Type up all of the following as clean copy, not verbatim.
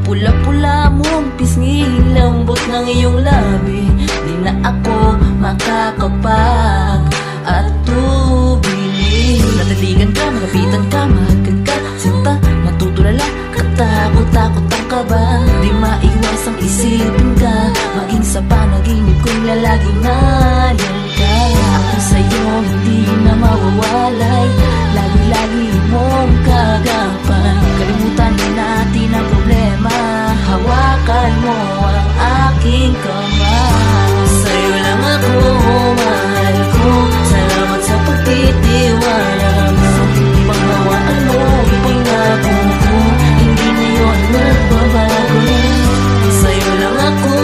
pula-pula mong pisngi, lambot ng iyong labi, di na ako makakapag at tubili. Nataligan ka, malapitan ka, mahagkan ka, sinta, natutulala, katakot-takot ang kaba. Di maiwasang isipin ka, maging sa panaginip ko'y lalaging nalyan ka. Ako sa'yo hindi na mawawalay, lagi-lagi mong kagapay. Kalimutan na natin ang problema, hawakan mo ang aking kamay. Sa'yo lang ako, mahal ko, salamat sa pagtitiwala mo. Panghawaan mo, ipangako ko, hindi na yun magbabago. Sa'yo lang ako,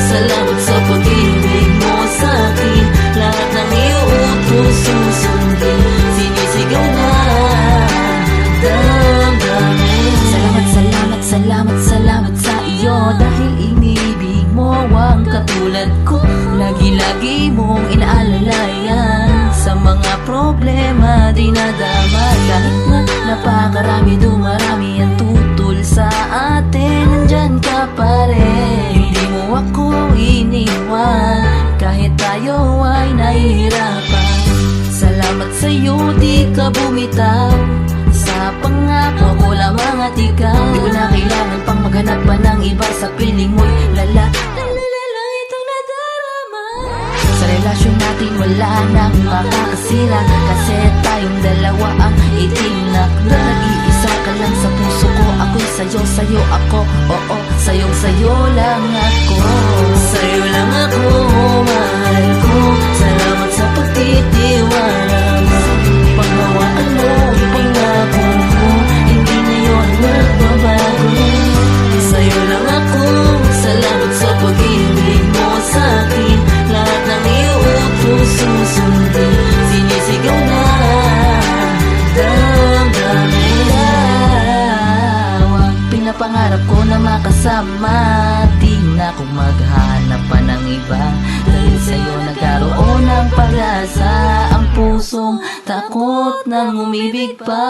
salamat sa pag-ibig mo sa'kin. Lahat ng iyong utos susundin, sinisigaw na damdamin. Salamat, salamat, salamat, salamat sa iyo, dahil inibig mo ang katulad ko. Lagi-lagi mong inaalalayan, sa mga problema di nadama. Kahit na napakarami, dumarami ang tutol sa atin, nandyan ka pa rin. Hindi mo ako iniwan, kahit tayo ay nahihirapan. Salamat sa'yo, di ka bumitaw, sa pangako ko lamang at ikaw. Di ko na kailangan pang maghanap pa ng iba, sa piling mo'y lala, lalala itong nadarama. Sa relasyon natin wala nang makakasira, kasi tayong dalawa ang itinakda. Nag-iisa ka lang sa puso ko, ako'y sa'yo, sa'yo ako, oo, sa'yong sa'yo lang ako. Sa'yo lang ako, mahal ko, salamat sa pagtitiwala mo. Panghawaan mo, ipangako ko, hindi na yun magbabago. Sa'yo lang ako, salamat sa pag-ibig mo sa'kin. Lahat ng iyong utos susundin, sinisigaw na damdamin. Ang pinapangarap ko na makasama, di na ako maghanap pa ng iba. Dahil sa'yo nagkaroon ng pag-asa, ang pusong takot nang umibig pa.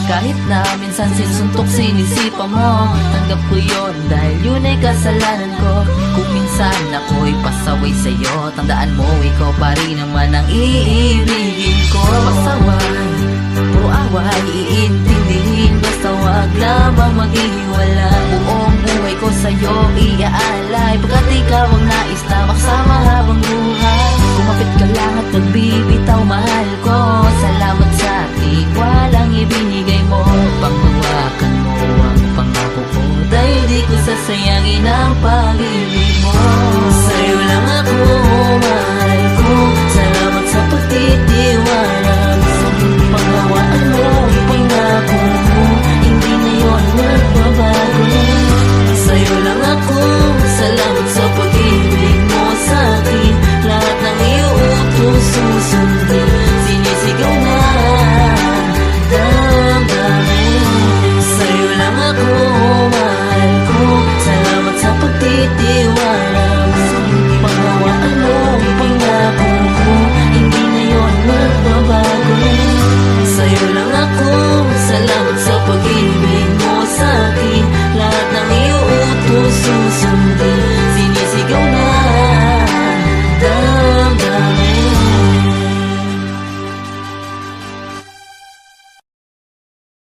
Kahit na minsan sinusuntok sinisipa mo, tanggap ko yun dahil yun ay kasalanan ko. Kung minsan ako'y pasaway sa'yo, tandaan mo ikaw pa rin naman ang iibigin ko. Pasaway, puro away, iintindihin, basta wag lamang maghihiwala. Buong buhay ko sa'yo iaalay, pagkat ikaw ang